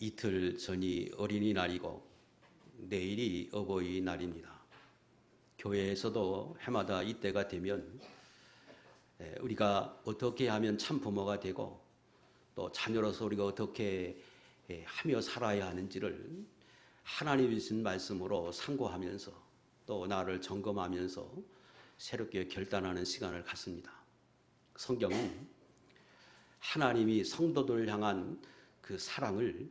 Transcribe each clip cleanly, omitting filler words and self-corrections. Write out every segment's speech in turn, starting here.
이틀 전이 어린이날이고 내일이 어버이날입니다. 교회에서도 해마다 이때가 되면 우리가 어떻게 하면 참 부모가 되고 또 자녀로서 우리가 어떻게 하며 살아야 하는지를 하나님이 주신 말씀으로 상고하면서 또 나를 점검하면서 새롭게 결단하는 시간을 갖습니다. 성경은 하나님이 성도들을 향한 그 사랑을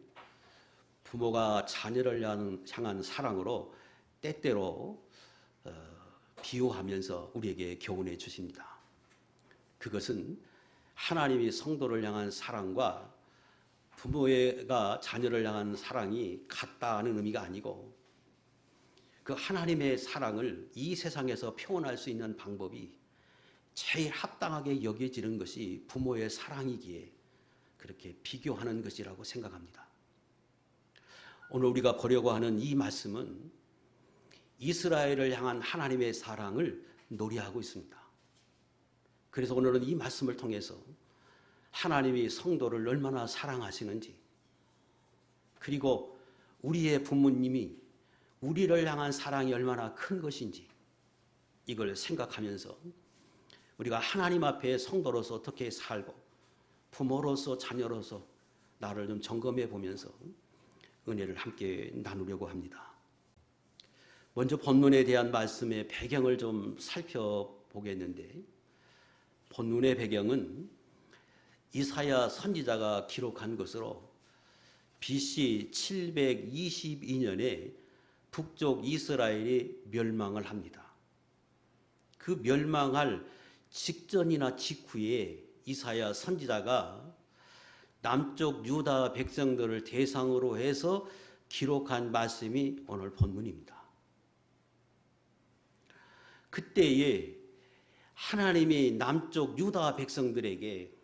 부모가 자녀를 향한 사랑으로 때때로 비유하면서 우리에게 교훈해 주십니다. 그것은 하나님이 성도를 향한 사랑과 부모가 자녀를 향한 사랑이 같다는 의미가 아니고 그 하나님의 사랑을 이 세상에서 표현할 수 있는 방법이 제일 합당하게 여겨지는 것이 부모의 사랑이기에 그렇게 비교하는 것이라고 생각합니다. 오늘 우리가 보려고 하는 이 말씀은 이스라엘을 향한 하나님의 사랑을 노래하고 있습니다. 그래서 오늘은 이 말씀을 통해서 하나님이 성도를 얼마나 사랑하시는지, 그리고 우리의 부모님이 우리를 향한 사랑이 얼마나 큰 것인지 이걸 생각하면서 우리가 하나님 앞에 성도로서 어떻게 살고 부모로서 자녀로서 나를 좀 점검해 보면서 은혜를 함께 나누려고 합니다. 먼저 본문에 대한 말씀의 배경을 좀 살펴보겠는데, 본문의 배경은 이사야 선지자가 기록한 것으로 BC 722년에 북쪽 이스라엘이 멸망을 합니다. 그 멸망할 직전이나 직후에 이사야 선지자가 남쪽 유다 백성들을 대상으로 해서 기록한 말씀이 오늘 본문입니다. 그때에 하나님이 남쪽 유다 백성들에게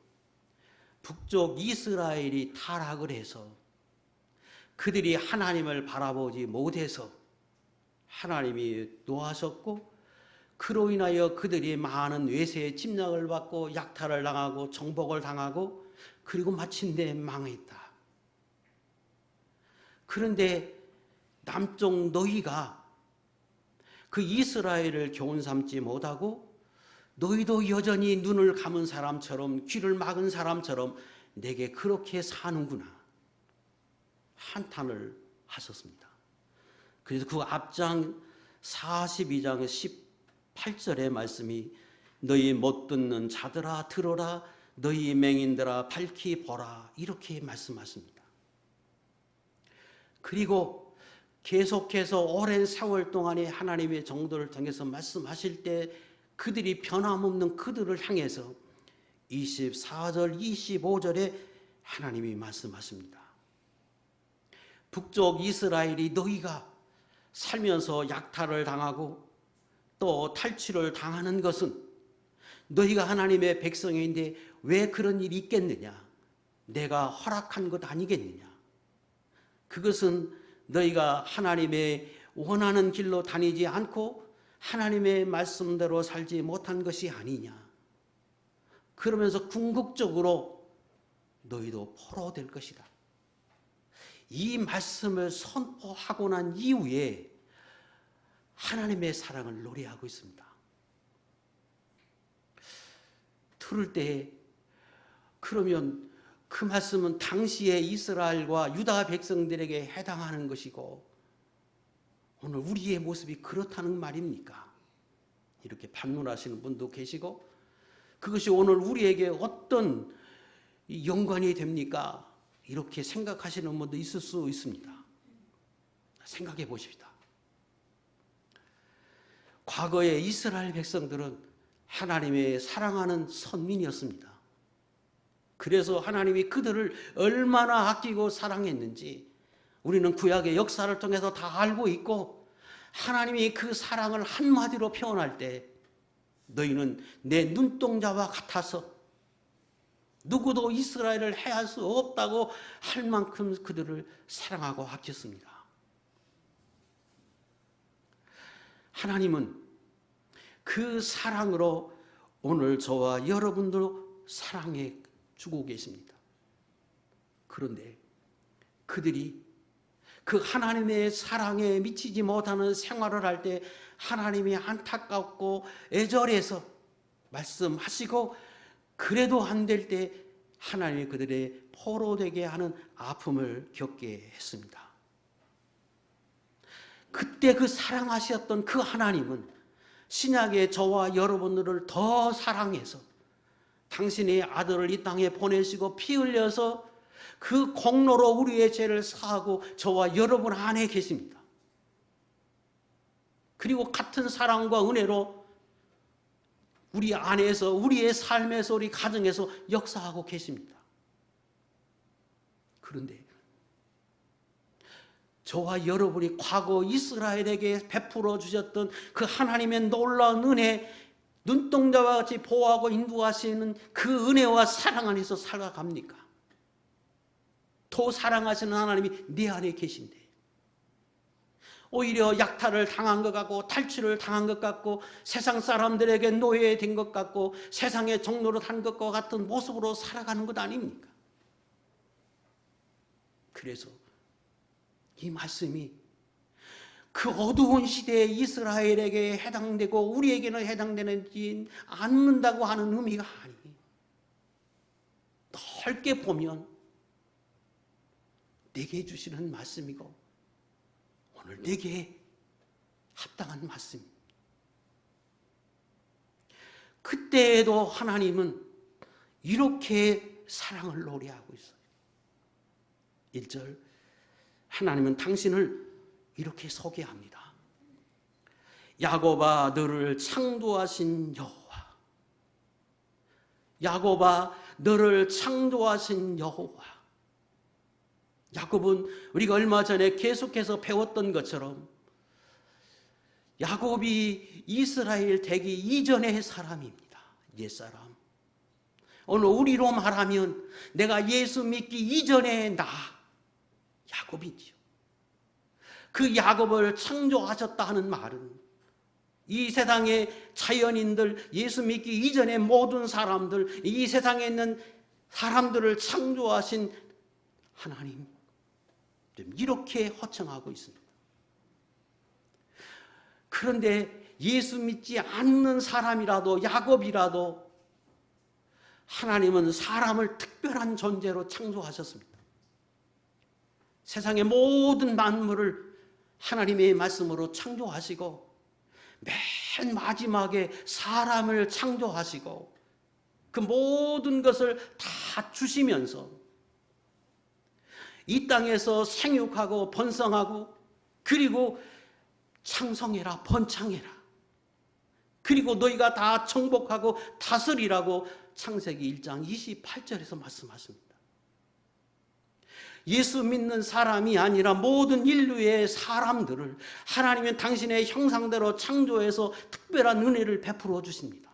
북쪽 이스라엘이 타락을 해서 그들이 하나님을 바라보지 못해서 하나님이 노하셨고, 그로 인하여 그들이 많은 외세의 침략을 받고 약탈을 당하고 정복을 당하고 그리고 마침내 망했다. 그런데 남쪽 너희가 그 이스라엘을 교훈 삼지 못하고 너희도 여전히 눈을 감은 사람처럼 귀를 막은 사람처럼 내게 그렇게 사는구나 한탄을 하셨습니다. 그래서 그 앞장 42장 18절의 말씀이 너희 못 듣는 자들아 들어라, 너희 맹인들아 밝히 보라, 이렇게 말씀하십니다. 그리고 계속해서 오랜 세월 동안에 하나님의 정도를 통해서 말씀하실 때 그들이 변함없는 그들을 향해서 24절 25절에 하나님이 말씀하십니다. 북쪽 이스라엘이 너희가 살면서 약탈을 당하고 또 탈취를 당하는 것은 너희가 하나님의 백성인데 왜 그런 일이 있겠느냐? 내가 허락한 것 아니겠느냐? 그것은 너희가 하나님의 원하는 길로 다니지 않고 하나님의 말씀대로 살지 못한 것이 아니냐? 그러면서 궁극적으로 너희도 포로될 것이다. 이 말씀을 선포하고 난 이후에 하나님의 사랑을 노래하고 있습니다. 들을 때 그러면 그 말씀은 당시의 이스라엘과 유다 백성들에게 해당하는 것이고 오늘 우리의 모습이 그렇다는 말입니까? 이렇게 반문하시는 분도 계시고 그것이 오늘 우리에게 어떤 연관이 됩니까? 이렇게 생각하시는 분도 있을 수 있습니다. 생각해 보십시다. 과거의 이스라엘 백성들은 하나님의 사랑하는 선민이었습니다. 그래서 하나님이 그들을 얼마나 아끼고 사랑했는지 우리는 구약의 역사를 통해서 다 알고 있고, 하나님이 그 사랑을 한마디로 표현할 때 너희는 내 눈동자와 같아서 누구도 이스라엘을 해할 수 없다고 할 만큼 그들을 사랑하고 아꼈습니다. 하나님은 그 사랑으로 오늘 저와 여러분도 사랑해 주고 계십니다. 그런데 그들이 그 하나님의 사랑에 미치지 못하는 생활을 할 때 하나님이 안타깝고 애절해서 말씀하시고, 그래도 안 될 때 하나님이 그들의 포로되게 하는 아픔을 겪게 했습니다. 그때 그 사랑하셨던 그 하나님은 신약의 저와 여러분들을 더 사랑해서 당신의 아들을 이 땅에 보내시고 피 흘려서 그 공로로 우리의 죄를 사하고 저와 여러분 안에 계십니다. 그리고 같은 사랑과 은혜로 우리 안에서, 우리의 삶에서, 우리 가정에서 역사하고 계십니다. 그런데 저와 여러분이 과거 이스라엘에게 베풀어 주셨던 그 하나님의 놀라운 은혜, 눈동자와 같이 보호하고 인도하시는 그 은혜와 사랑 안에서 살아갑니까? 더 사랑하시는 하나님이 내 안에 계신데 오히려 약탈을 당한 것 같고 탈취를 당한 것 같고 세상 사람들에게 노예된 것 같고 세상의 종로로 단 것과 같은 모습으로 살아가는 것 아닙니까? 그래서 이 말씀이 그 어두운 시대의 이스라엘에게 해당되고 우리에게는 해당되지 않는다고 하는 의미가 아니에요. 넓게 보면 내게 주시는 말씀이고 오늘 내게 합당한 말씀입니다. 그때에도 하나님은 이렇게 사랑을 노래하고 있어요. 1절, 하나님은 당신을 이렇게 소개합니다. 야곱아, 너를 창조하신 여호와. 야곱아, 너를 창조하신 여호와. 야곱은 우리가 얼마 전에 계속해서 배웠던 것처럼 야곱이 이스라엘 되기 이전의 사람입니다. 옛사람. 오늘 우리로 말하면 내가 예수 믿기 이전의 나, 야곱이지요. 그 야곱을 창조하셨다 하는 말은 이 세상의 자연인들, 예수 믿기 이전의 모든 사람들, 이 세상에 있는 사람들을 창조하신 하나님, 이렇게 호칭하고 있습니다. 그런데 예수 믿지 않는 사람이라도, 야곱이라도 하나님은 사람을 특별한 존재로 창조하셨습니다. 세상의 모든 만물을 하나님의 말씀으로 창조하시고 맨 마지막에 사람을 창조하시고 그 모든 것을 다 주시면서 이 땅에서 생육하고 번성하고 그리고 창성해라, 번창해라. 그리고 너희가 다 정복하고 다스리라고 창세기 1장 28절에서 말씀하십니다. 예수 믿는 사람이 아니라 모든 인류의 사람들을 하나님은 당신의 형상대로 창조해서 특별한 은혜를 베풀어 주십니다.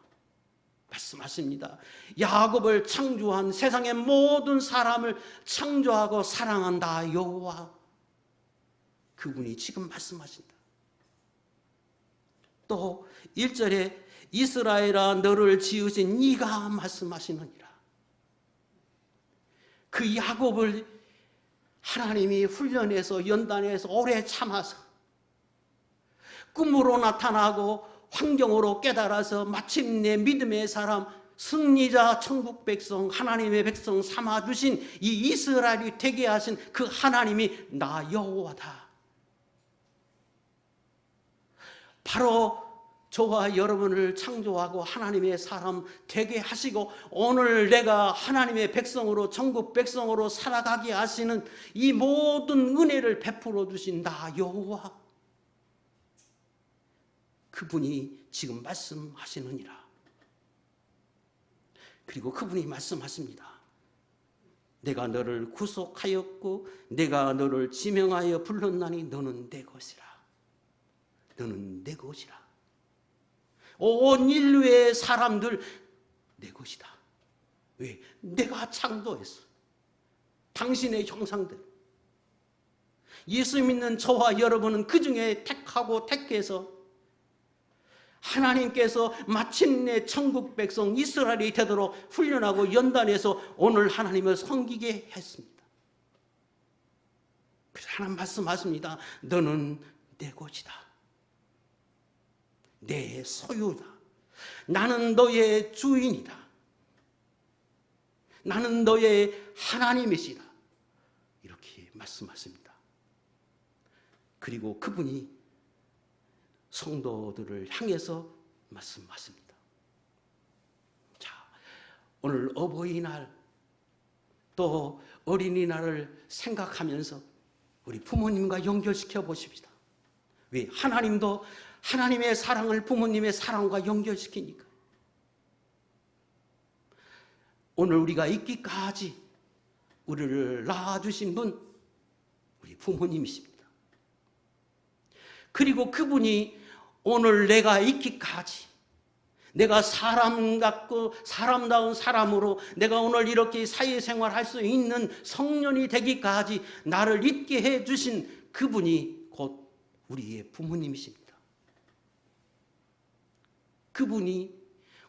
말씀하십니다. 야곱을 창조한 세상의 모든 사람을 창조하고 사랑한다 여호와. 그분이 지금 말씀하신다. 또 1절에 이스라엘아 너를 지으신 이가 말씀하시느니라. 그 야곱을 하나님이 훈련해서 연단해서 오래 참아서 꿈으로 나타나고 환경으로 깨달아서 마침내 믿음의 사람, 승리자, 천국 백성, 하나님의 백성 삼아주신 이 이스라엘이 되게 하신 그 하나님이 나 여호와다. 바로 저와 여러분을 창조하고 하나님의 사람 되게 하시고 오늘 내가 하나님의 백성으로 천국 백성으로 살아가게 하시는 이 모든 은혜를 베풀어 주신 나 여호와, 그분이 지금 말씀하시느니라. 그리고 그분이 말씀하십니다. 내가 너를 구속하였고 내가 너를 지명하여 불렀나니 너는 내 것이라. 너는 내 것이라. 온 인류의 사람들 내 것이다. 왜? 내가 창조했어. 당신의 형상대로. 예수 믿는 저와 여러분은 그 중에 택하고 택해서 하나님께서 마침내 천국 백성 이스라엘이 되도록 훈련하고 연단해서 오늘 하나님을 섬기게 했습니다. 그래서 하나님 말씀하십니다. 너는 내 것이다. 내 소유다. 나는 너의 주인이다. 나는 너의 하나님이시다. 이렇게 말씀하십니다. 그리고 그분이 성도들을 향해서 말씀하십니다. 자, 오늘 어버이날 또 어린이날을 생각하면서 우리 부모님과 연결시켜 보십시다. 왜? 하나님도 하나님의 사랑을 부모님의 사랑과 연결시키니까. 오늘 우리가 있기까지 우리를 낳아주신 분, 우리 부모님이십니다. 그리고 그분이 오늘 내가 있기까지, 내가 사람 같고 사람다운 사람으로 내가 오늘 이렇게 사회생활할 수 있는 성년이 되기까지 나를 있게 해주신 그분이 곧 우리의 부모님이십니다. 그분이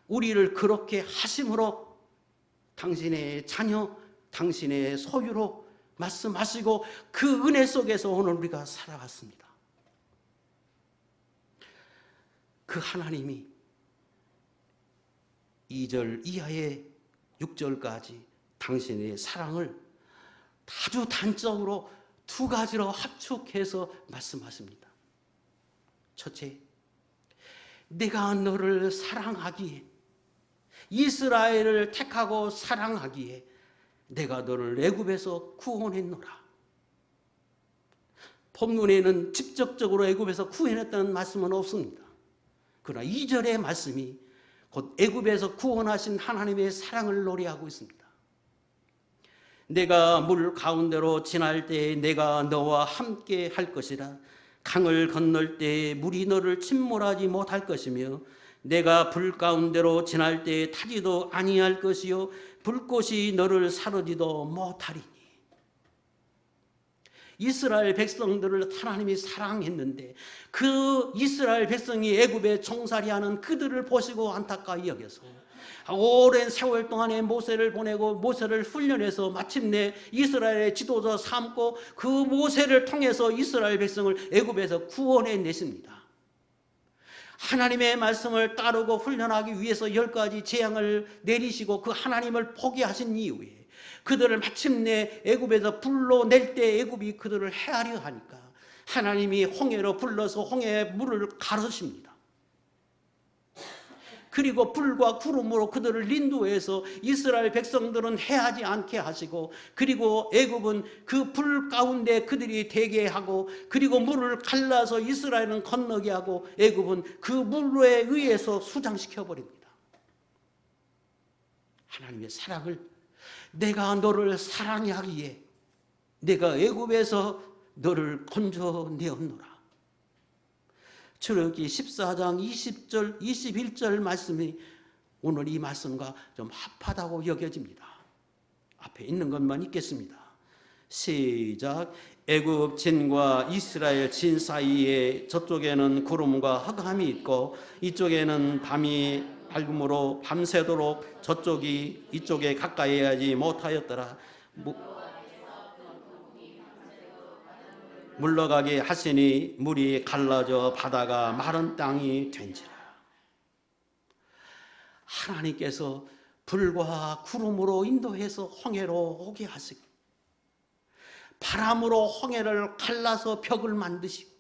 우리를 그렇게 하심으로 당신의 자녀, 당신의 소유로 말씀하시고 그 은혜 속에서 오늘 우리가 살아갔습니다. 그 하나님이 2절 이하의 6절까지 당신의 사랑을 아주 단적으로 두 가지로 합축해서 말씀하십니다. 첫째, 내가 너를 사랑하기에, 이스라엘을 택하고 사랑하기에 내가 너를 애굽에서 구원했노라. 본문에는 직접적으로 애굽에서 구원했다는 말씀은 없습니다. 그러나 2절의 말씀이 곧 애굽에서 구원하신 하나님의 사랑을 노래하고 있습니다. 내가 물 가운데로 지날 때에 내가 너와 함께 할 것이라. 강을 건널 때에 물이 너를 침몰하지 못할 것이며 내가 불 가운데로 지날 때에 타지도 아니할 것이요 불꽃이 너를 사르지도 못하리니. 이스라엘 백성들을 하나님이 사랑했는데 그 이스라엘 백성이 애굽에 종살이하는 그들을 보시고 안타까이 여겨서 오랜 세월 동안에 모세를 보내고 모세를 훈련해서 마침내 이스라엘의 지도자 삼고 그 모세를 통해서 이스라엘 백성을 애굽에서 구원해 내십니다. 하나님의 말씀을 따르고 훈련하기 위해서 10가지 재앙을 내리시고 그 하나님을 포기하신 이후에 그들을 마침내 애굽에서 불러낼 때 애굽이 그들을 해하려 하니까 하나님이 홍해로 불러서 홍해의 물을 가르십니다. 그리고 불과 구름으로 그들을 인도해서 이스라엘 백성들은 해하지 않게 하시고 그리고 애굽은 그 불 가운데 그들이 되게 하고 그리고 물을 갈라서 이스라엘은 건너게 하고 애굽은 그 물에 의해서 수장시켜 버립니다. 하나님의 사랑을 내가 너를 사랑하기에 내가 애굽에서 너를 건져내었노라. 출애굽기 14장 20절 21절 말씀이 오늘 이 말씀과 좀 합하다고 여겨집니다. 앞에 있는 것만 읽겠습니다. 시작. 애굽 진과 이스라엘 진 사이에 저쪽에는 구름과 흑암이 있고 이쪽에는 밤이 밝음으로 밤새도록 저쪽이 이쪽에 가까이 하지 못하였더라. 물러가게 하시니 물이 갈라져 바다가 마른 땅이 된지라. 하나님께서 불과 구름으로 인도해서 홍해로 오게 하시고 바람으로 홍해를 갈라서 벽을 만드시고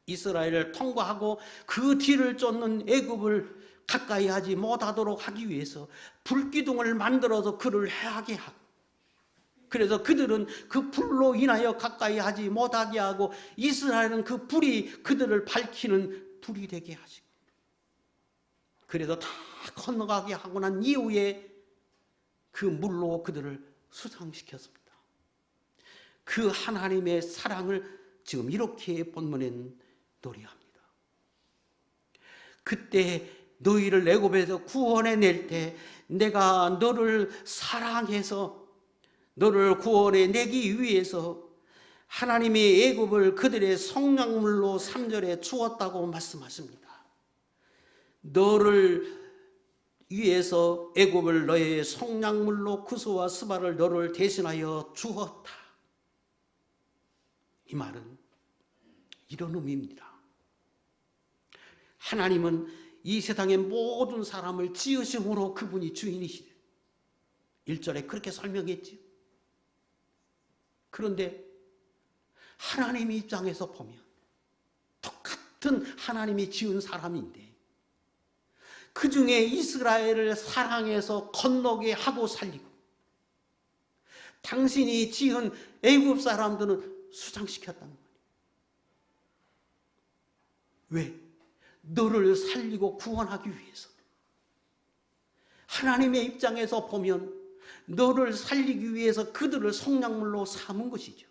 이스라엘을 통과하고 그 뒤를 쫓는 애굽을 가까이 하지 못하도록 하기 위해서 불기둥을 만들어서 그를 해하게 하고 그래서 그들은 그 불로 인하여 가까이 하지 못하게 하고 이스라엘은 그 불이 그들을 밝히는 불이 되게 하시고 그래서 다 건너가게 하고 난 이후에 그 물로 그들을 수상시켰습니다. 그 하나님의 사랑을 지금 이렇게 본문에는 노래합니다. 그때 너희를 애굽에서 구원해낼 때 내가 너를 사랑해서 너를 구원해 내기 위해서 하나님이 애굽을 그들의 성량물로 3절에 주었다고 말씀하십니다. 너를 위해서 애굽을 너의 성량물로 구스와 스바를 너를 대신하여 주었다. 이 말은 이런 의미입니다. 하나님은 이 세상의 모든 사람을 지으심으로 그분이 주인이시래요. 1절에 그렇게 설명했지요. 그런데 하나님 입장에서 보면 똑같은 하나님이 지은 사람인데 그 중에 이스라엘을 사랑해서 건너게 하고 살리고 당신이 지은 애굽 사람들은 수장시켰다는 거예요. 왜? 너를 살리고 구원하기 위해서. 하나님의 입장에서 보면 너를 살리기 위해서 그들을 성량물로 삼은 것이죠.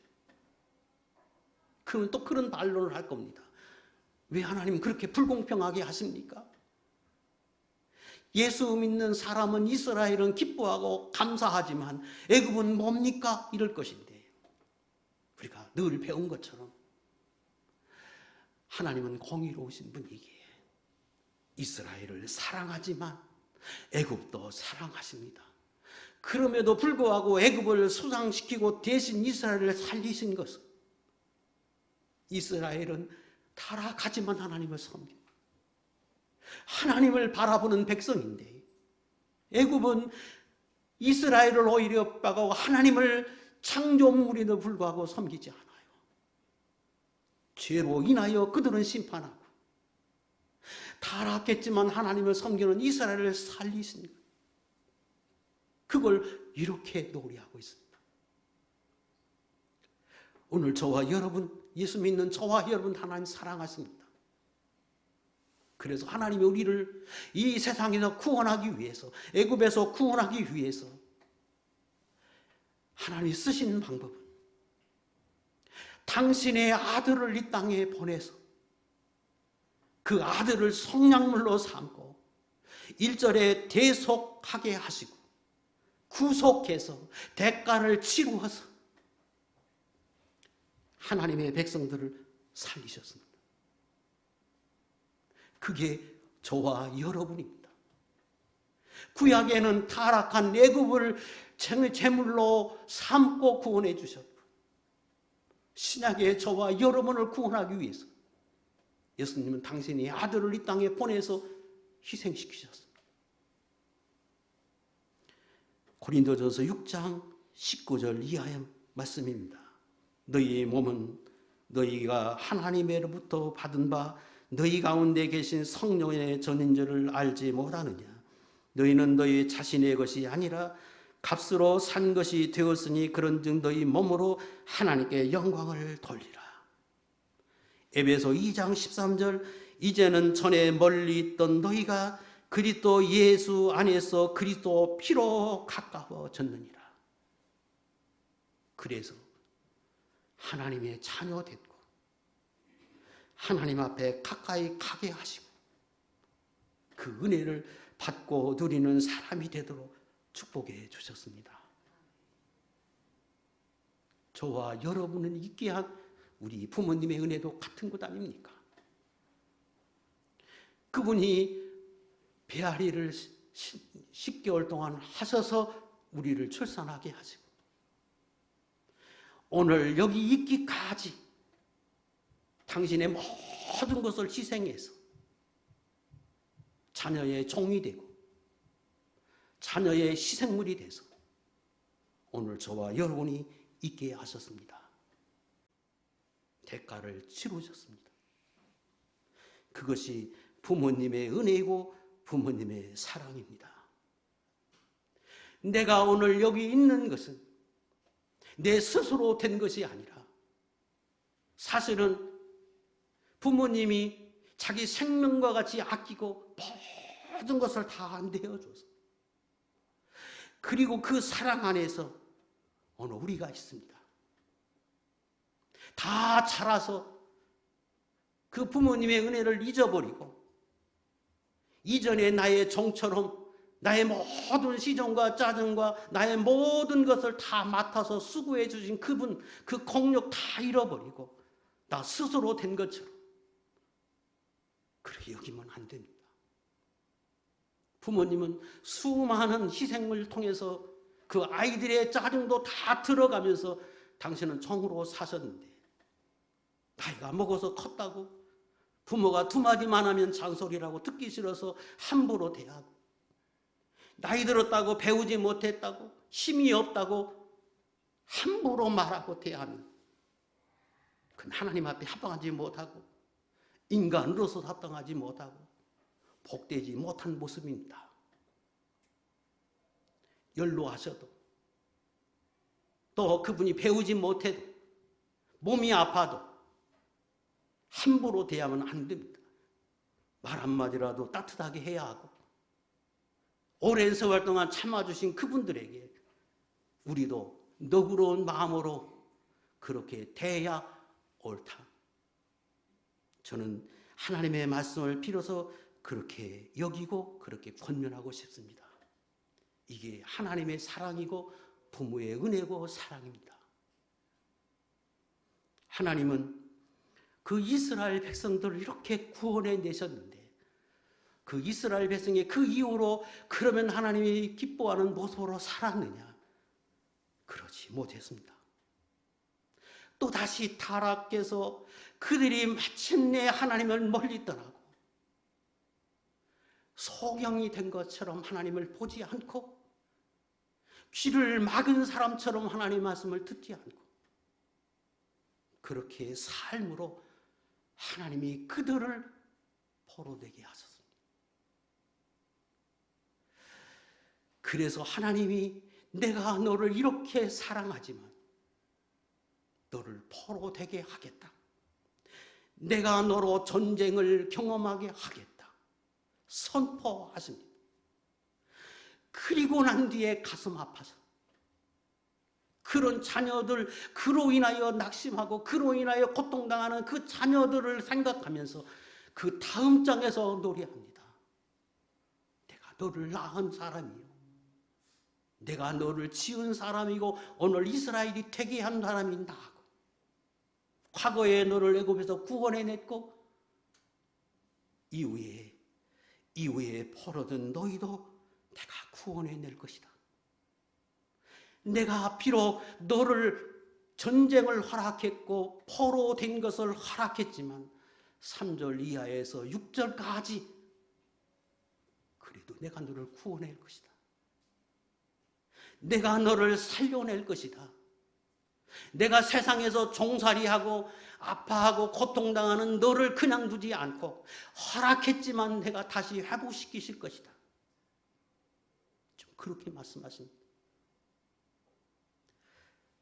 그러면 또 그런 반론을 할 겁니다. 왜 하나님 그렇게 불공평하게 하십니까? 예수 믿는 사람은 이스라엘은 기뻐하고 감사하지만 애굽은 뭡니까? 이럴 것인데 우리가 늘 배운 것처럼 하나님은 공의로우신 분이기에 이스라엘을 사랑하지만 애굽도 사랑하십니다. 그럼에도 불구하고 애굽을 소장시키고 대신 이스라엘을 살리신 것은 이스라엘은 타락하지만 하나님을 섬깁니다. 하나님을 바라보는 백성인데 애굽은 이스라엘을 오히려 핍박하고 하나님을 창조물에도 불구하고 섬기지 않아요. 죄로 인하여 그들은 심판하고 타락했지만 하나님을 섬기는 이스라엘을 살리신 거예요. 그걸 이렇게 노래하고 있습니다. 오늘 저와 여러분, 예수 믿는 저와 여러분 하나님 사랑하십니다. 그래서 하나님이 우리를 이 세상에서 구원하기 위해서, 애굽에서 구원하기 위해서 하나님이 쓰신 방법은 당신의 아들을 이 땅에 보내서 그 아들을 성량물로 삼고 1절에 대속하게 하시고 구속해서 대가를 치루어서 하나님의 백성들을 살리셨습니다. 그게 저와 여러분입니다. 구약에는 타락한 애굽을 제물로 삼고 구원해 주셨고 신약에 저와 여러분을 구원하기 위해서 예수님은 당신의 아들을 이 땅에 보내서 희생시키셨습니다. 고린도전서 6장 19절 이하의 말씀입니다. 너희의 몸은 너희가 하나님으로부터 받은 바 너희 가운데 계신 성령의 전인 줄을 알지 못하느냐. 너희는 너희 자신의 것이 아니라 값으로 산 것이 되었으니 그런즉 너희 몸으로 하나님께 영광을 돌리라. 에베소 2장 13절 이제는 전에 멀리 있던 너희가 그리스도 예수 안에서 그리스도 피로 가까워졌느니라. 그래서 하나님의 자녀 됐고 하나님 앞에 가까이 가게 하시고 그 은혜를 받고 누리는 사람이 되도록 축복해 주셨습니다. 저와 여러분은 있게 한 우리 부모님의 은혜도 같은 것 아닙니까? 그분이 배앓이를 10개월 동안 하셔서 우리를 출산하게 하시고 오늘 여기 있기까지 당신의 모든 것을 희생해서 자녀의 종이 되고 자녀의 희생물이 돼서 오늘 저와 여러분이 있게 하셨습니다. 대가를 치르셨습니다. 그것이 부모님의 은혜이고 부모님의 사랑입니다. 내가 오늘 여기 있는 것은 내 스스로 된 것이 아니라 사실은 부모님이 자기 생명과 같이 아끼고 모든 것을 다 내어줘서 그리고 그 사랑 안에서 오늘 우리가 있습니다. 다 자라서 그 부모님의 은혜를 잊어버리고 이전에 나의 종처럼 나의 모든 시종과 짜증과 나의 모든 것을 다 맡아서 수고해 주신 그분 그 공력 다 잃어버리고 나 스스로 된 것처럼 그렇게 여기면 안 됩니다. 부모님은 수많은 희생을 통해서 그 아이들의 짜증도 다 들어가면서 당신은 종으로 사셨는데 나이가 먹어서 컸다고, 부모가 두 마디만 하면 잔소리라고 듣기 싫어서 함부로 대하고, 나이 들었다고 배우지 못했다고, 힘이 없다고 함부로 말하고 대하면 그건 하나님 앞에 합당하지 못하고 인간으로서 합당하지 못하고 복되지 못한 모습입니다. 연로하셔도, 또 그분이 배우지 못해도, 몸이 아파도 함부로 대하면 안 됩니다. 말 한마디라도 따뜻하게 해야 하고, 오랜 세월 동안 참아주신 그분들에게 우리도 너그러운 마음으로 그렇게 대해야 옳다. 저는 하나님의 말씀을 빌어서 그렇게 여기고 그렇게 권면하고 싶습니다. 이게 하나님의 사랑이고 부모의 은혜고 사랑입니다. 하나님은 그 이스라엘 백성들을 이렇게 구원해 내셨는데, 그 이스라엘 백성이 그 이후로 그러면 하나님이 기뻐하는 모습으로 살았느냐? 그러지 못했습니다. 또 다시 타락해서 그들이 마침내 하나님을 멀리 떠나고 소경이 된 것처럼 하나님을 보지 않고 귀를 막은 사람처럼 하나님 말씀을 듣지 않고 그렇게 삶으로 하나님이 그들을 포로되게 하셨습니다. 그래서 하나님이 내가 너를 이렇게 사랑하지만 너를 포로되게 하겠다. 내가 너로 전쟁을 경험하게 하겠다. 선포하십니다. 그리고 난 뒤에 가슴 아파서 그런 자녀들, 그로 인하여 낙심하고 그로 인하여 고통당하는 그 자녀들을 생각하면서 그 다음 장에서 노래합니다. 내가 너를 낳은 사람이요, 내가 너를 지은 사람이고 오늘 이스라엘이 되게 한 사람이 나고, 과거에 너를 애굽에서 구원해냈고 이후에 포로된 너희도 내가 구원해낼 것이다. 내가 비록 너를 전쟁을 허락했고 포로된 것을 허락했지만 3절 이하에서 6절까지 그래도 내가 너를 구원할 것이다. 내가 너를 살려낼 것이다. 내가 세상에서 종살이하고 아파하고 고통당하는 너를 그냥 두지 않고 허락했지만 내가 다시 회복시키실 것이다. 좀 그렇게 말씀하십니다.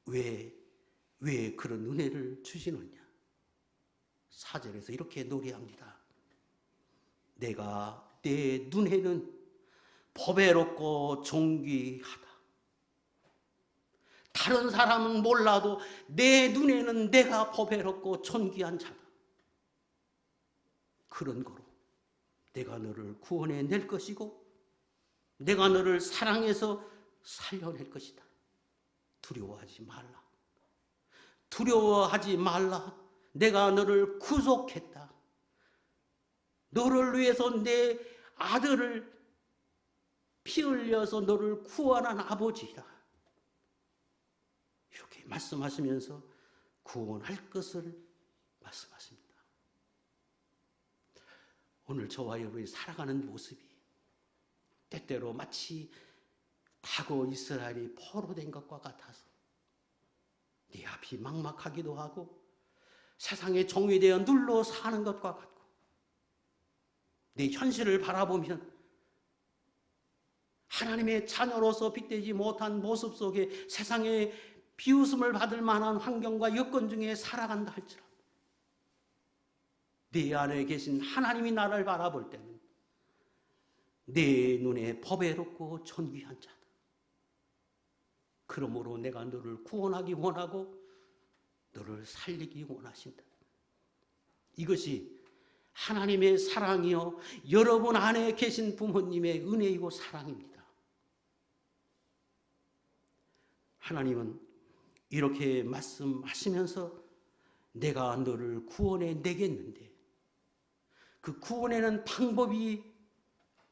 왜 그런 은혜를 주시느냐? 4절에서 이렇게 노래합니다. 내가 내 눈에는 보배롭고 존귀하다. 다른 사람은 몰라도 내 눈에는 내가 보배롭고 존귀한 자다. 그런 거로 내가 너를 구원해 낼 것이고 내가 너를 사랑해서 살려낼 것이다. 두려워하지 말라. 두려워하지 말라. 내가 너를 구속했다. 너를 위해서 내 아들을 피 흘려서 너를 구원한 아버지다. 이렇게 말씀하시면서 구원할 것을 말씀하십니다. 오늘 저와 여러분이 살아가는 모습이 때때로 마치 과거 이스라엘이 포로된 것과 같아서 네 앞이 막막하기도 하고 세상에 종이 되어 눌러 사는 것과 같고 네 현실을 바라보면 하나님의 자녀로서 빗대지 못한 모습 속에 세상에 비웃음을 받을 만한 환경과 여건 중에 살아간다 할지라도 네 안에 계신 하나님이 나를 바라볼 때는 내 눈에 보배롭고 존귀한 자다. 그러므로 내가 너를 구원하기 원하고 너를 살리기 원하신다. 이것이 하나님의 사랑이요 여러분 안에 계신 부모님의 은혜이고 사랑입니다. 하나님은 이렇게 말씀하시면서 내가 너를 구원해 내겠는데 그 구원에는 방법이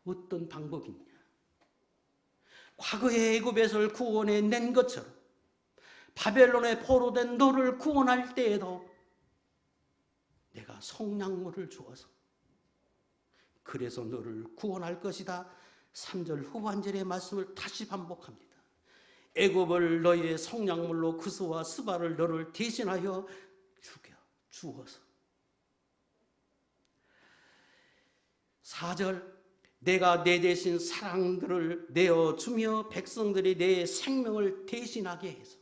어떤 방법이냐? 과거의 애굽에서 구원해 낸 것처럼 바벨론에 포로된 너를 구원할 때에도 내가 성량물을 주어서 그래서 너를 구원할 것이다. 3절 후반절의 말씀을 다시 반복합니다. 애굽을 너희의 성량물로 구스와 스바를 너를 대신하여 주어서. 4절 내가 내 대신 사랑들을 내어주며 백성들이 내 생명을 대신하게 해서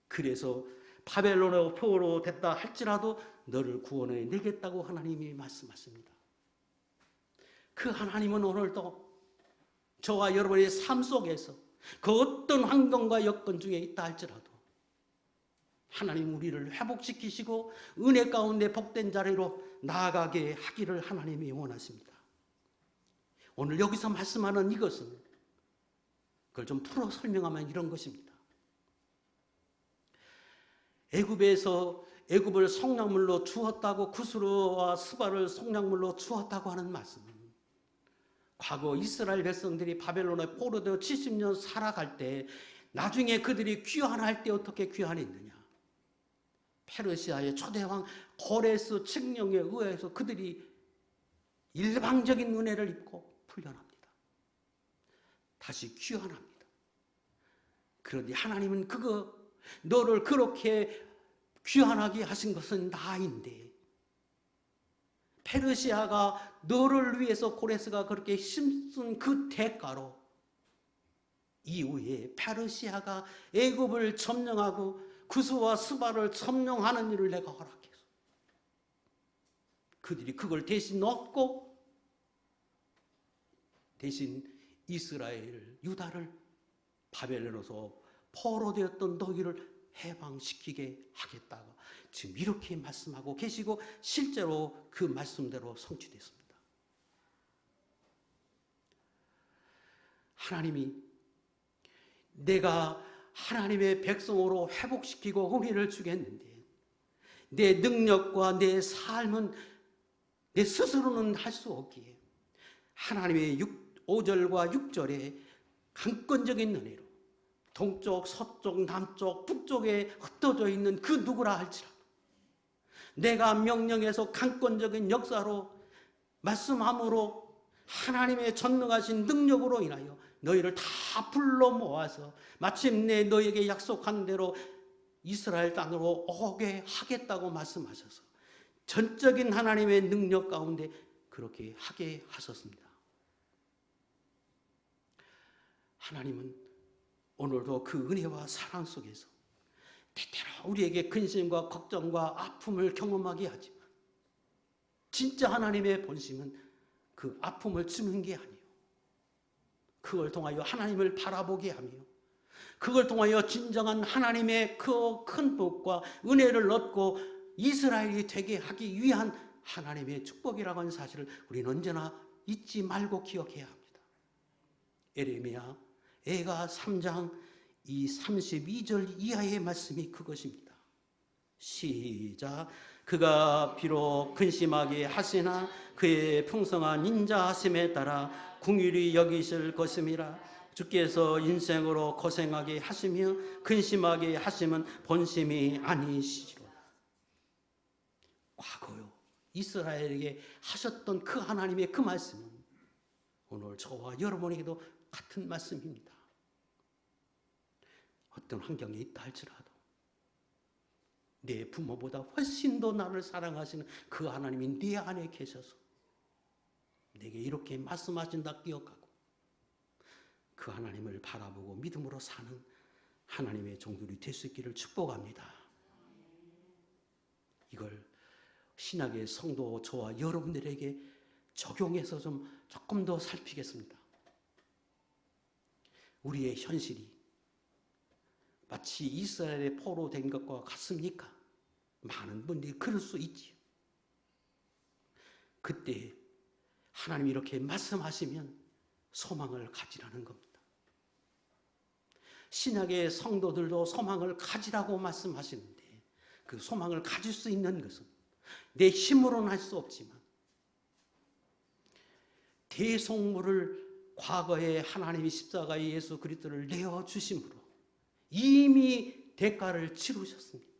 그래서 바벨론의 포로 됐다 할지라도 너를 구원해 내겠다고 하나님이 말씀하십니다. 그 하나님은 오늘도 저와 여러분의 삶 속에서 그 어떤 환경과 여건 중에 있다 할지라도 하나님 우리를 회복시키시고 은혜 가운데 복된 자리로 나아가게 하기를 하나님이 원하십니다. 오늘 여기서 말씀하는 이것은 그걸 좀 풀어 설명하면 이런 것입니다. 애굽을 성량물로 주었다고 구스와 스바를 성량물로 주었다고 하는 말씀은 과거 이스라엘 백성들이 바벨론에 포로되어 70년 살아갈 때 나중에 그들이 귀환할 때 어떻게 귀환했느냐. 페르시아의 초대왕 고레스 칙령에 의해서 그들이 일방적인 은혜를 입고 풀려납니다. 다시 귀환합니다. 그런데 하나님은 너를 그렇게 귀환하게 하신 것은 나인데 페르시아가 너를 위해서 고레스가 그렇게 힘쓴 그 대가로 이후에 페르시아가 애굽을 점령하고 구스와 스바를 점령하는 일을 내가 허락해서 그들이 그걸 대신 얻고 대신 이스라엘, 유다를 바벨론에서 포로되었던 너희를 해방시키게 하겠다고 지금 이렇게 말씀하고 계시고 실제로 그 말씀대로 성취됐습니다. 하나님이 내가 하나님의 백성으로 회복시키고 은혜를 주겠는데 내 능력과 내 삶은 내 스스로는 할 수 없기에 하나님의 5절과 6절에 강권적인 은혜로 동쪽, 서쪽, 남쪽, 북쪽에 흩어져 있는 그 누구라 할지라도 내가 명령해서 강권적인 역사로 말씀함으로 하나님의 전능하신 능력으로 인하여 너희를 다 불러 모아서 마침내 너희에게 약속한 대로 이스라엘 땅으로 오게 하겠다고 말씀하셔서 전적인 하나님의 능력 가운데 그렇게 하게 하셨습니다. 하나님은 오늘도 그 은혜와 사랑 속에서 때때로 우리에게 근심과 걱정과 아픔을 경험하게 하지만 진짜 하나님의 본심은 그 아픔을 주는 게 아니에요. 그걸 통하여 하나님을 바라보게 하며 그걸 통하여 진정한 하나님의 그 큰 복과 은혜를 얻고 이스라엘이 되게 하기 위한 하나님의 축복이라고 하는 사실을 우리는 언제나 잊지 말고 기억해야 합니다. 에레미야 애가 3장 이 32절 이하의 말씀이 그것입니다. 시작. 그가 비록 근심하게 하시나 그의 풍성한 인자하심에 따라 긍휼히 여기실 것임이라. 주께서 인생으로 고생하게 하시며 근심하게 하심은 본심이 아니시리로다. 과거요 이스라엘에게 하셨던 그 하나님의 그 말씀은 오늘 저와 여러분에게도 같은 말씀입니다. 어떤 환경에 있다 할지라도 내 부모보다 훨씬 더 나를 사랑하시는 그 하나님이 네 안에 계셔서 내게 이렇게 말씀하신다 기억하고 그 하나님을 바라보고 믿음으로 사는 하나님의 종들이 될 수 있기를 축복합니다. 이걸 신약의 성도 저와 여러분들에게 적용해서 조금 더 살피겠습니다. 우리의 현실이 마치 이스라엘의 포로 된 것과 같습니까? 많은 분들이 그럴 수 있지요. 그때 하나님이 이렇게 말씀하시면 소망을 가지라는 겁니다. 신약의 성도들도 소망을 가지라고 말씀하시는데 그 소망을 가질 수 있는 것은 내 힘으로는 할 수 없지만 대속물을 과거에 하나님이 십자가에 예수 그리스도를 내어주심으로 이미 대가를 치르셨습니다.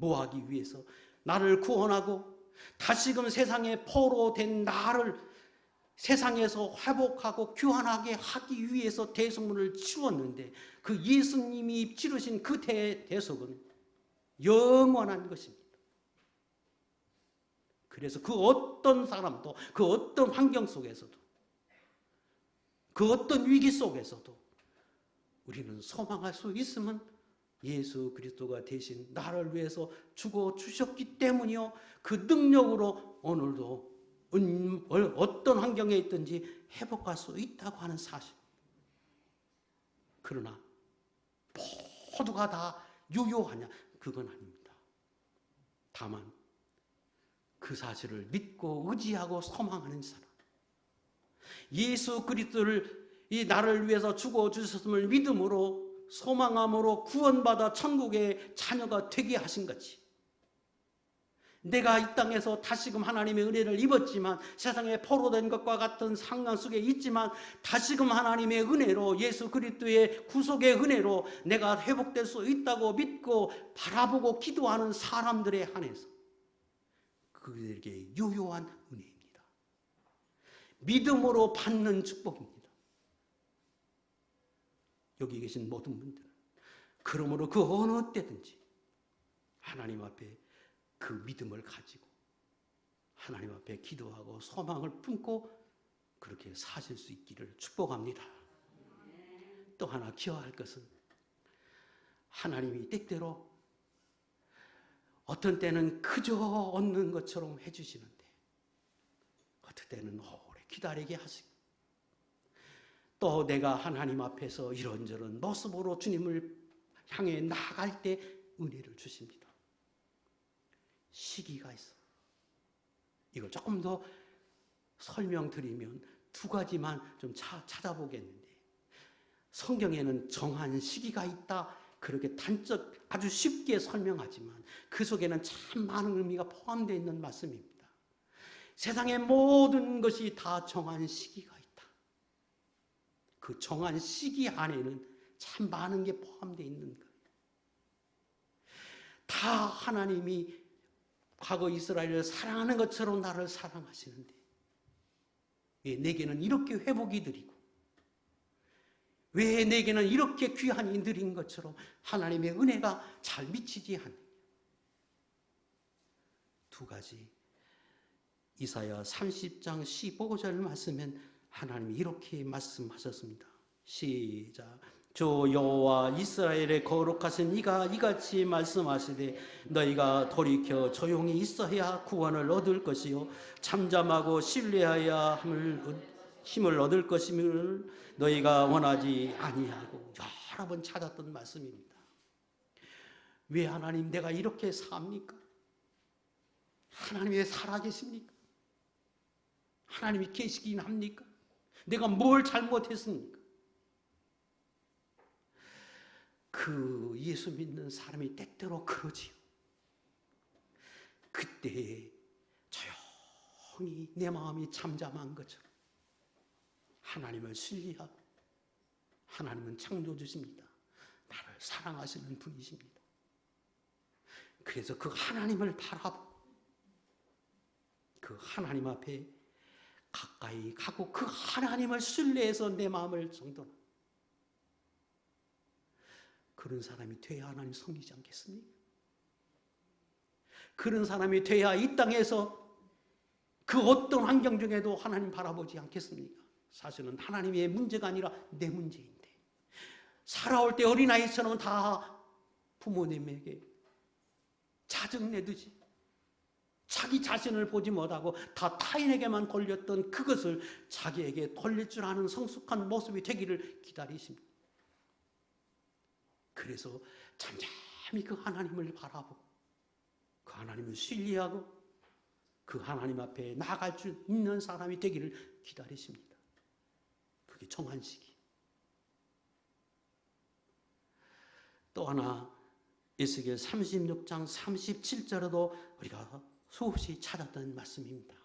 뭐하기 위해서? 나를 구원하고 다시금 세상의 포로된 나를 세상에서 회복하고 교환하게 하기 위해서 대속물을 치웠는데 그 예수님이 치르신 그 대속은 영원한 것입니다. 그래서 그 어떤 사람도 그 어떤 환경 속에서도 그 어떤 위기 속에서도 우리는 소망할 수 있으면 예수 그리스도가 대신 나를 위해서 죽어 주셨기 때문이요. 그 능력으로 오늘도 어떤 환경에 있든지 회복할 수 있다고 하는 사실. 그러나 모두가 다 유효하냐? 그건 아닙니다. 다만 그 사실을 믿고 의지하고 소망하는 사람, 예수 그리스도를 이 나를 위해서 죽어 주셨음을 믿음으로 소망함으로 구원받아 천국의 자녀가 되게 하신 것이, 내가 이 땅에서 다시금 하나님의 은혜를 입었지만 세상에 포로된 것과 같은 상황 속에 있지만 다시금 하나님의 은혜로 예수 그리스도의 구속의 은혜로 내가 회복될 수 있다고 믿고 바라보고 기도하는 사람들에 한해서 그들에게 유효한 은혜입니다. 믿음으로 받는 축복입니다. 여기 계신 모든 분들은 그러므로 그 어느 때든지 하나님 앞에 그 믿음을 가지고 하나님 앞에 기도하고 소망을 품고 그렇게 사실 수 있기를 축복합니다. 또 하나 기억할 것은 하나님이 때때로 어떤 때는 그저 얻는 것처럼 해주시는데 어떤 때는 오래 기다리게 하시고 또 내가 하나님 앞에서 이런저런 모습으로 주님을 향해 나아갈 때 은혜를 주십니다. 시기가 있어. 이걸 조금 더 설명드리면 두 가지만 좀 찾아보겠는데, 성경에는 정한 시기가 있다 그렇게 단적 아주 쉽게 설명하지만 그 속에는 참 많은 의미가 포함되어 있는 말씀입니다. 세상의 모든 것이 다 정한 시기가 있다. 그 정한 시기 안에는 참 많은 게 포함되어 있는 거예요. 다 하나님이 과거 이스라엘을 사랑하는 것처럼 나를 사랑하시는데 왜 내게는 이렇게 회복이 드리고 왜 내게는 이렇게 귀한 인들인 것처럼 하나님의 은혜가 잘 미치지 않느냐. 두 가지. 이사야 30장 15절 말씀엔 하나님이 이렇게 말씀하셨습니다. 시작. 주 여호와 이스라엘의 거룩하신 이가 이같이 말씀하시되 너희가 돌이켜 조용히 있어야 구원을 얻을 것이요 잠잠하고 신뢰하여 힘을 얻을 것임을 너희가 원하지 아니하고. 여러 번 찾았던 말씀입니다. 왜 하나님 내가 이렇게 삽니까? 하나님이 왜 살아계십니까? 하나님이 계시긴 합니까? 내가 뭘 잘못했습니까? 그 예수 믿는 사람이 때때로 그러지요. 그때 조용히 내 마음이 잠잠한 것처럼 하나님을 신뢰하고 하나님은 창조주십니다. 나를 사랑하시는 분이십니다. 그래서 그 하나님을 바라보고 그 하나님 앞에 가까이 가고 그 하나님을 신뢰해서 내 마음을 정돈하고 그런 사람이 돼야 하나님 섬기지 않겠습니까? 그런 사람이 돼야 이 땅에서 그 어떤 환경 중에도 하나님 바라보지 않겠습니까? 사실은 하나님의 문제가 아니라 내 문제인데 살아올 때 어린아이처럼 다 부모님에게 짜증내듯이 자기 자신을 보지 못하고 다 타인에게만 돌렸던 그것을 자기에게 돌릴 줄 아는 성숙한 모습이 되기를 기다리십니다. 그래서 잠잠히 그 하나님을 바라보고 그 하나님을 신뢰하고 그 하나님 앞에 나아갈 수 있는 사람이 되기를 기다리십니다. 그게 정한 시기. 또 하나 에스겔 36장 37절에도 우리가 수없이 찾았던 말씀입니다.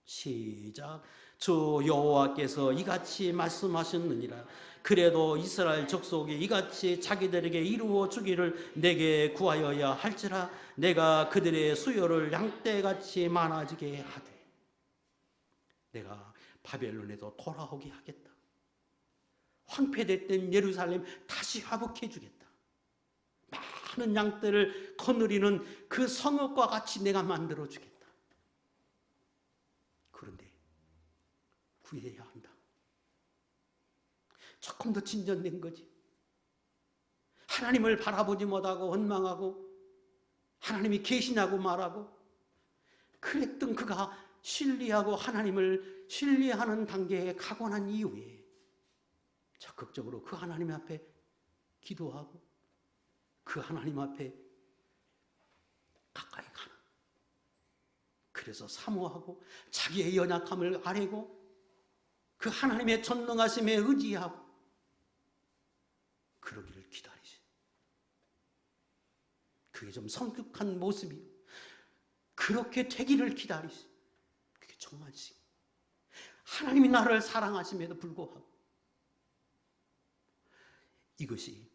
시작. 주 여호와께서 이같이 말씀하셨느니라. 그래도 이스라엘 족속이 이같이 자기들에게 이루어 주기를 내게 구하여야 할지라. 내가 그들의 수요를 양떼같이 많아지게 하되 내가 바벨론에도 돌아오게 하겠다. 황폐됐던 예루살렘 다시 회복해 주겠다. 많은 양떼를 거느리는 그 성읍과 같이 내가 만들어 주겠다. 그런데 구해야 한다. 조금 더 진전된 거지. 하나님을 바라보지 못하고 원망하고 하나님이 계시냐고 말하고 그랬던 그가 신뢰하고 하나님을 신뢰하는 단계에 가고 난 이후에 적극적으로 그 하나님 앞에 기도하고 그 하나님 앞에 가까이 가는, 그래서 사모하고 자기의 연약함을 아뢰고 그 하나님의 전능하심에 의지하고 그러기를 기다리시. 그게 좀 성숙한 모습이요. 그렇게 되기를 기다리시. 그게 정말지. 하나님이 나를 사랑하심에도 불구하고 이것이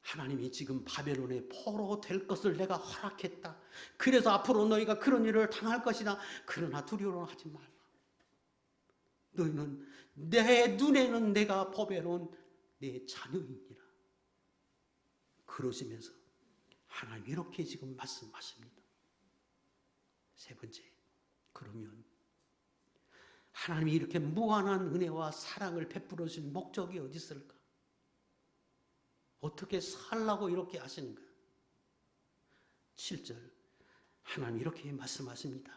하나님이 지금 바벨론의 포로 될 것을 내가 허락했다. 그래서 앞으로 너희가 그런 일을 당할 것이다. 그러나 두려워하지 말라. 너희는 내 눈에는 내가 보배로운 내 자녀이니라. 그러시면서 하나님 이렇게 지금 말씀하십니다. 세 번째, 그러면 하나님이 이렇게 무한한 은혜와 사랑을 베풀어 주신 목적이 어디 있을까? 어떻게 살라고 이렇게 하시는가? 7절 하나님 이렇게 말씀하십니다.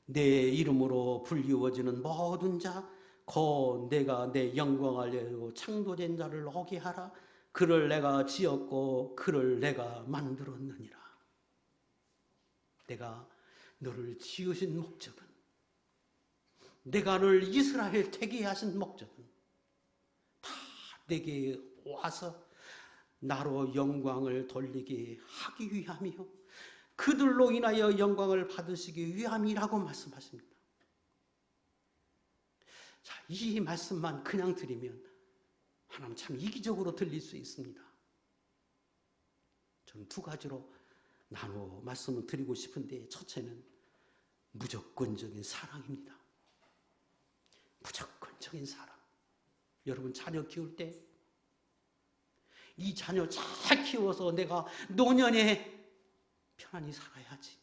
내 이름으로 불리워지는 모든 자 곧 내가 내 영광을 내고 창조된 자를 오게 하라. 그를 내가 지었고 그를 내가 만들었느니라. 내가 너를 지으신 목적은, 내가 너를 이스라엘 되게 하신 목적은 다 내게 와서 나로 영광을 돌리게 하기 위함이요 그들로 인하여 영광을 받으시기 위함이라고 말씀하십니다. 자, 이 말씀만 그냥 드리면 하나님 참 이기적으로 들릴 수 있습니다. 저는 두 가지로 나누어 말씀을 드리고 싶은데, 첫째는 무조건적인 사랑입니다. 무조건적인 사랑. 여러분 자녀 키울 때 이 자녀 잘 키워서 내가 노년에 편안히 살아야지,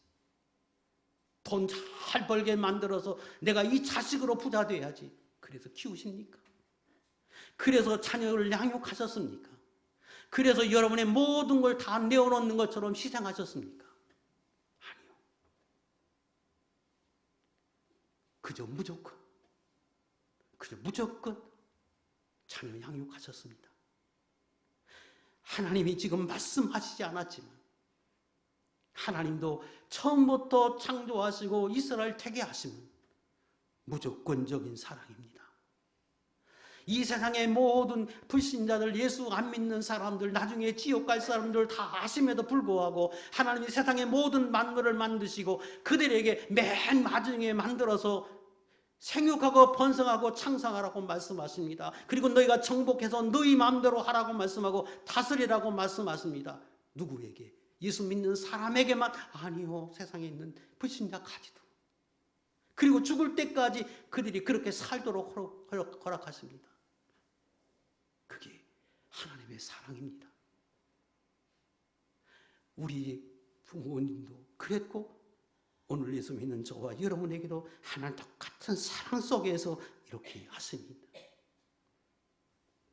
돈 잘 벌게 만들어서 내가 이 자식으로 부자 돼야지, 그래서 키우십니까? 그래서 자녀를 양육하셨습니까? 그래서 여러분의 모든 걸 다 내어놓는 것처럼 희생하셨습니까? 아니요. 그저 무조건 자녀 양육하셨습니다. 하나님이 지금 말씀하시지 않았지만 하나님도 처음부터 창조하시고 이스라엘 되게 하심은 무조건적인 사랑입니다. 이 세상의 모든 불신자들, 예수 안 믿는 사람들, 나중에 지옥 갈 사람들 다 아심에도 불구하고 하나님이 세상의 모든 만물을 만드시고 그들에게 맨 마지막에 만들어서 생육하고 번성하고 창성하라고 말씀하십니다. 그리고 너희가 정복해서 너희 마음대로 하라고 말씀하고 다스리라고 말씀하십니다. 누구에게? 예수 믿는 사람에게만? 아니요, 세상에 있는 불신자까지도. 그리고 죽을 때까지 그들이 그렇게 살도록 허락하십니다. 그게 하나님의 사랑입니다. 우리 부모님도 그랬고 오늘 예수 믿는 저와 여러분에게도 하나님 똑같은 사랑 속에서 이렇게 하십니다.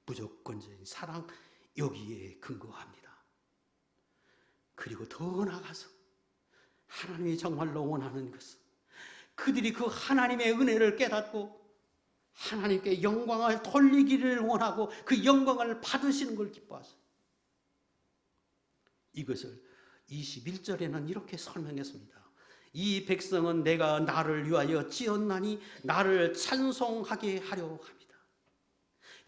무조건적인 사랑, 여기에 근거합니다. 그리고 더 나아가서 하나님이 정말로 원하는 것은 그들이 그 하나님의 은혜를 깨닫고 하나님께 영광을 돌리기를 원하고 그 영광을 받으시는 걸 기뻐하세요. 이것을 21절에는 이렇게 설명했습니다. 이 백성은 내가 나를 위하여 지었나니 나를 찬송하게 하려 합니다.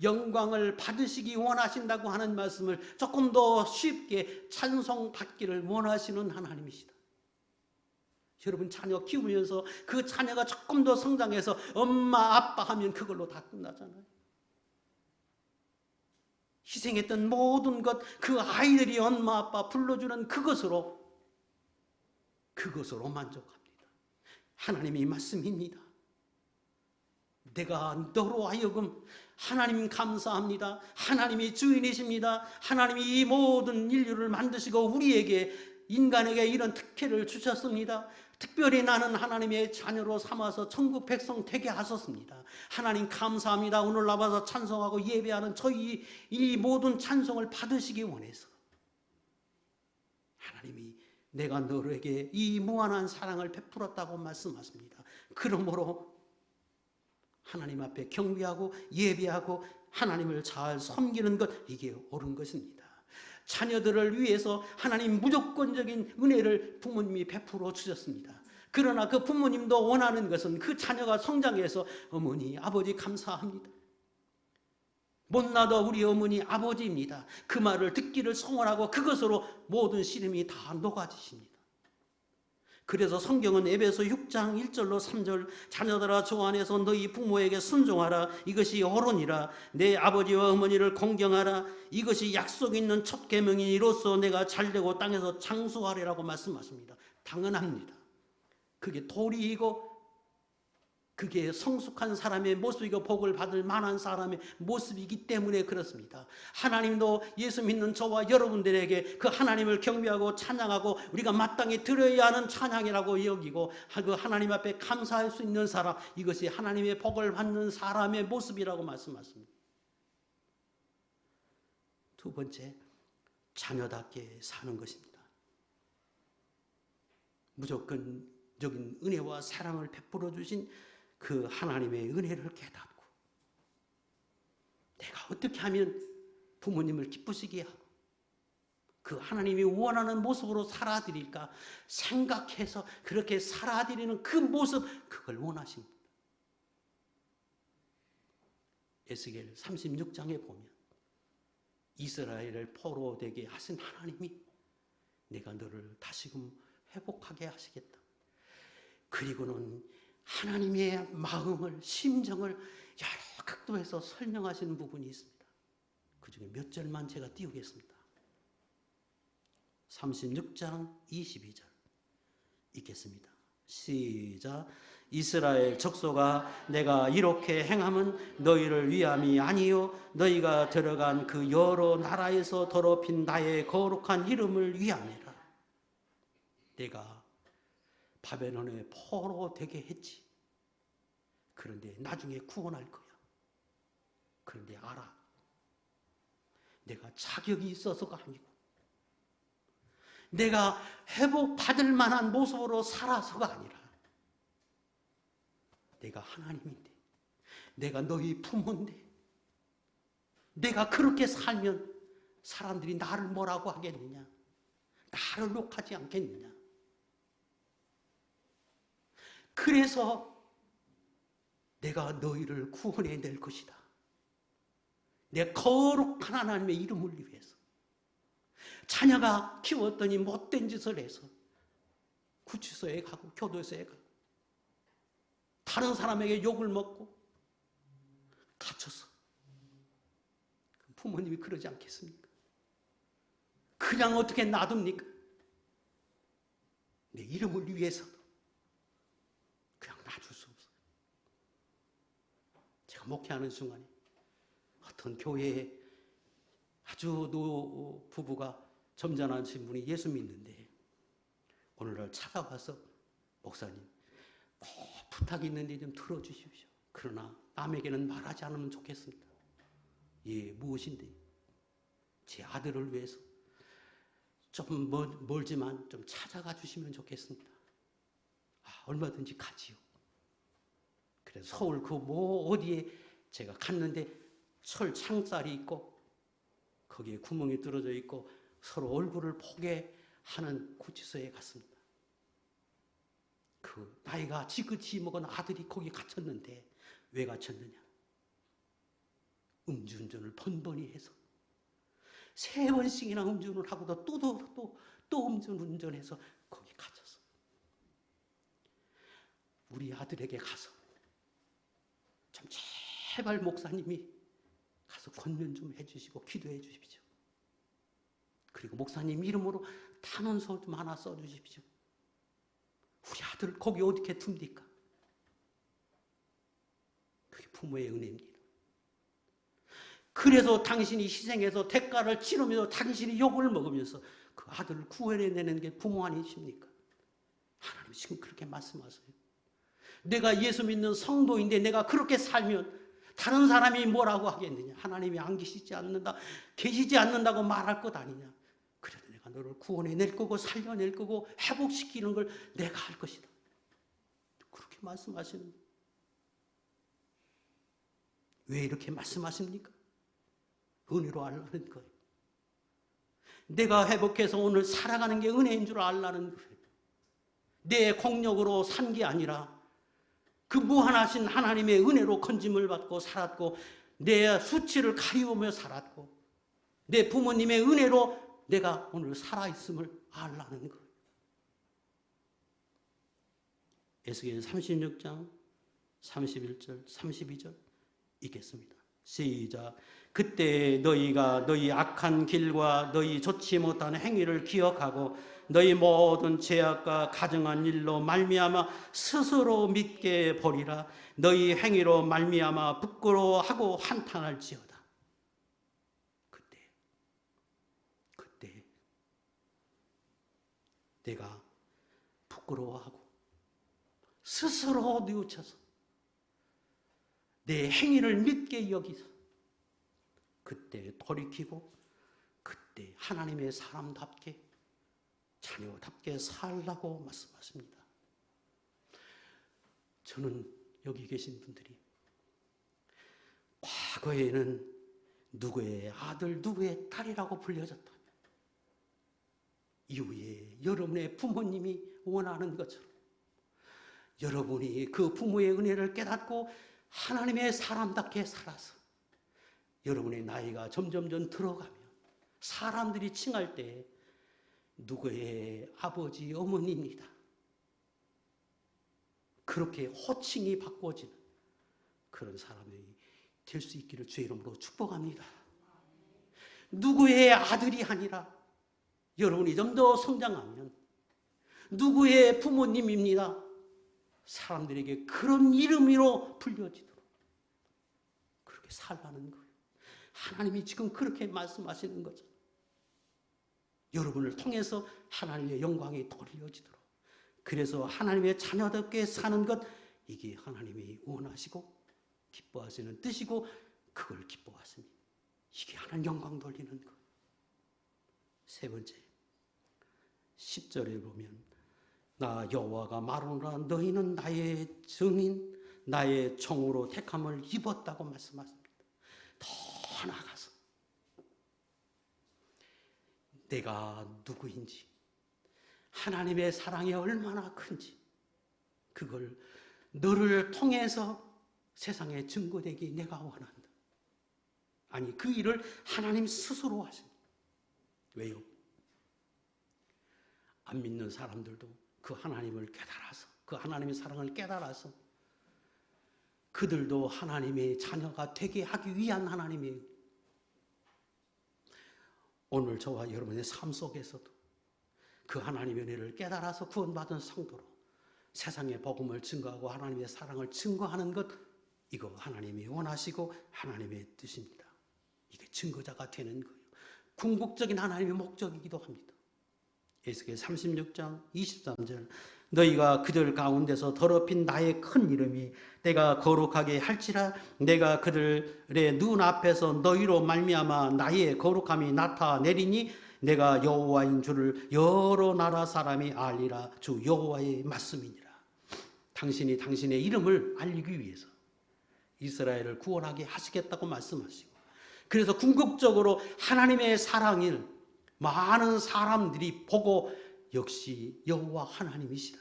영광을 받으시기 원하신다고 하는 말씀을 조금 더 쉽게 찬송받기를 원하시는 하나님이시다. 여러분 자녀 키우면서 그 자녀가 조금 더 성장해서 엄마 아빠 하면 그걸로 다 끝나잖아요. 희생했던 모든 것, 그 아이들이 엄마 아빠 불러주는 그것으로 만족합니다. 하나님의 말씀입니다. 내가 너로 하여금, 하나님 감사합니다. 하나님이 주인이십니다. 하나님이 이 모든 인류를 만드시고 우리에게, 인간에게 이런 특혜를 주셨습니다. 특별히 나는 하나님의 자녀로 삼아서 천국 백성 되게 하셨습니다. 하나님 감사합니다. 오늘 나와서 찬송하고 예배하는 저희 이 모든 찬송을 받으시기 원해서 하나님이 내가 너에게 이 무한한 사랑을 베풀었다고 말씀하십니다. 그러므로 하나님 앞에 경배하고 예배하고 하나님을 잘 섬기는 것, 이게 옳은 것입니다. 자녀들을 위해서 하나님 무조건적인 은혜를 부모님이 베풀어 주셨습니다. 그러나 그 부모님도 원하는 것은 그 자녀가 성장해서 어머니, 아버지 감사합니다. 못나도 우리 어머니, 아버지입니다. 그 말을 듣기를 소원하고 그것으로 모든 시름이 다 녹아지십니다. 그래서 성경은 에베소 6장 1절로 3절, 자녀들아 주 안에서 너희 부모에게 순종하라. 이것이 옳으니라. 내 아버지와 어머니를 공경하라. 이것이 약속 있는 첫 계명이니 이로써 내가 잘되고 땅에서 장수하리라고 말씀하십니다. 당연합니다. 그게 도리이고 그게 성숙한 사람의 모습이고 복을 받을 만한 사람의 모습이기 때문에 그렇습니다. 하나님도 예수 믿는 저와 여러분들에게 그 하나님을 경배하고 찬양하고 우리가 마땅히 드려야 하는 찬양이라고 여기고 그 하나님 앞에 감사할 수 있는 사람, 이것이 하나님의 복을 받는 사람의 모습이라고 말씀하십니다. 두 번째, 자녀답게 사는 것입니다. 무조건적인 은혜와 사랑을 베풀어 주신 그 하나님의 은혜를 깨닫고 내가 어떻게 하면 부모님을 기쁘시게 하고 그 하나님이 원하는 모습으로 살아드릴까 생각해서 그렇게 살아드리는 그 모습, 그걸 원하십니다. 에스겔 36장에 보면 이스라엘을 포로되게 하신 하나님이 내가 너를 다시금 회복하게 하시겠다. 그리고는 하나님의 마음을, 심정을 여러 각도에서 설명하시는 부분이 있습니다. 그 중에 몇 절만 제가 띄우겠습니다. 36장 22절 읽겠습니다. 시작. 이스라엘 족속아, 내가 이렇게 행함은 너희를 위함이 아니요 너희가 들어간 그 여러 나라에서 더럽힌 나의 거룩한 이름을 위함이라. 내가 바벨론의 포로 되게 했지. 그런데 나중에 구원할 거야. 그런데 알아. 내가 자격이 있어서가 아니고 내가 회복받을 만한 모습으로 살아서가 아니라 내가 하나님인데, 내가 너희 부모인데, 내가 그렇게 살면 사람들이 나를 뭐라고 하겠느냐, 나를 욕하지 않겠느냐. 그래서 내가 너희를 구원해낼 것이다. 내 거룩한 하나님의 이름을 위해서. 자녀가 키웠더니 못된 짓을 해서 구치소에 가고 교도소에 가고 다른 사람에게 욕을 먹고 갇혀서 부모님이 그러지 않겠습니까? 그냥 어떻게 놔둡니까? 내 이름을 위해서도 그냥 놔줄 수 없어요. 제가 목회하는 순간에 어떤 교회에 아주 부부가 점잖으신 분이 예수 믿는데 오늘날 찾아와서 목사님 부탁이 있는데 좀 들어주십시오. 그러나 남에게는 말하지 않으면 좋겠습니다. 예, 무엇인데? 제 아들을 위해서 좀 멀지만 좀 찾아가 주시면 좋겠습니다. 얼마든지 가지요. 그래서 서울 그 어디에 제가 갔는데 철 창살이 있고 거기에 구멍이 뚫어져 있고 서로 얼굴을 보게 하는 구치소에 갔습니다. 그 나이가 지긋이 먹은 아들이 거기 갇혔는데 왜 갇혔느냐? 음주운전을 번번이 해서 3번씩이나 음주운전을 하고도 또 음주운전해서 거기 갇혔어. 우리 아들에게 가서 좀 제발 목사님이 가서 권면 좀 해주시고 기도해 주십시오. 그리고 목사님 이름으로 탄원서 좀 하나 써주십시오. 우리 아들 거기 어떻게 둡니까? 그게 부모의 은혜입니다. 그래서 당신이 희생해서 대가를 치르면서 당신이 욕을 먹으면서 그 아들을 구원해내는 게 부모 아니십니까? 하나님 지금 그렇게 말씀하세요. 내가 예수 믿는 성도인데 내가 그렇게 살면 다른 사람이 뭐라고 하겠느냐? 하나님이 안 계시지 않는다고 말할 것 아니냐? 그래도 내가 너를 구원해낼 거고 살려낼 거고 회복시키는 걸 내가 할 것이다. 그렇게 말씀하시는 거예요. 왜 이렇게 말씀하십니까? 은혜로 알라는 거예요. 내가 회복해서 오늘 살아가는 게 은혜인 줄 알라는 거예요. 내 공력으로 산 게 아니라 그 무한하신 하나님의 은혜로 건짐을 받고 살았고 내 수치를 가리우며 살았고 내 부모님의 은혜로 내가 오늘 살아있음을 알라는 거예요. 에스겔 36장 31절 32절 읽겠습니다. 시작. 그때 너희가 너희 악한 길과 너희 좋지 못한 행위를 기억하고 너희 모든 죄악과 가증한 일로 말미암아 스스로 믿게 버리라. 너희 행위로 말미암아 부끄러워하고 한탄할지어다. 그때 내가 부끄러워하고 스스로 뉘우쳐서 내 행위를 믿게 여기서 그때 돌이키고 그때 하나님의 사람답게 자녀답게 살라고 말씀하십니다. 저는 여기 계신 분들이 과거에는 누구의 아들 누구의 딸이라고 불려졌다면 이후에 여러분의 부모님이 원하는 것처럼 여러분이 그 부모의 은혜를 깨닫고 하나님의 사람답게 살아서 여러분의 나이가 점점점 들어가면 사람들이 칭할 때 누구의 아버지, 어머니입니다. 그렇게 호칭이 바꿔지는 그런 사람이 될 수 있기를 주의 이름으로 축복합니다. 누구의 아들이 아니라 여러분이 좀 더 성장하면 누구의 부모님입니다. 사람들에게 그런 이름으로 불려지도록 그렇게 살라는 거예요. 하나님이 지금 그렇게 말씀하시는 거죠. 여러분을 통해서 하나님의 영광이 돌려지도록 그래서 하나님의 자녀답게 사는 것 이게 하나님이 원하시고 기뻐하시는 뜻이고 그걸 기뻐하십니다. 이게 하나님 영광 돌리는 것. 세 번째 10절에 보면 나 여호와가 말하노라 너희는 나의 증인 나의 종으로 택함을 입었다고 말씀하십니다. 더 나아가서 내가 누구인지 하나님의 사랑이 얼마나 큰지 그걸 너를 통해서 세상에 증거되기 내가 원한다. 아니 그 일을 하나님 스스로 하십니다. 왜요? 안 믿는 사람들도 그 하나님을 깨달아서 그 하나님의 사랑을 깨달아서 그들도 하나님의 자녀가 되게 하기 위한 하나님이에요. 오늘 저와 여러분의 삶 속에서도 그 하나님의 은혜를 깨달아서 구원받은 성도로 세상의 복음을 증거하고 하나님의 사랑을 증거하는 것 이거 하나님이 원하시고 하나님의 뜻입니다. 이게 증거자가 되는 거예요. 궁극적인 하나님의 목적이기도 합니다. 에스겔 36장 23절 너희가 그들 가운데서 더럽힌 나의 큰 이름이 내가 거룩하게 할지라 내가 그들의 눈앞에서 너희로 말미암아 나의 거룩함이 나타내리니 내가 여호와인 줄을 여러 나라 사람이 알리라. 주 여호와의 말씀이니라. 당신이 당신의 이름을 알리기 위해서 이스라엘을 구원하게 하시겠다고 말씀하시고 그래서 궁극적으로 하나님의 사랑을 많은 사람들이 보고 역시 여호와 하나님이시라.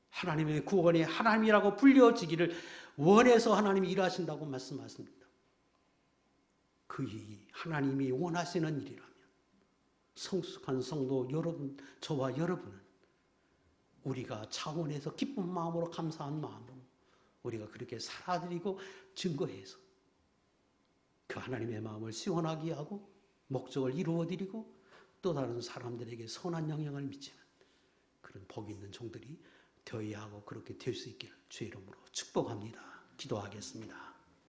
하나님의 구원의 하나님이라고 불려지기를 원해서 하나님이 일하신다고 말씀하십니다. 그 하나님이 원하시는 일이라면 성숙한 성도 여러분, 저와 여러분은 우리가 차원에서 기쁜 마음으로 감사한 마음으로 우리가 그렇게 살아드리고 증거해서 그 하나님의 마음을 시원하게 하고 목적을 이루어드리고 또 다른 사람들에게 선한 영향을 미치는 그런 복 있는 종들이 되어야 하고 그렇게 될 수 있기를 주의 이름으로 축복합니다. 기도하겠습니다.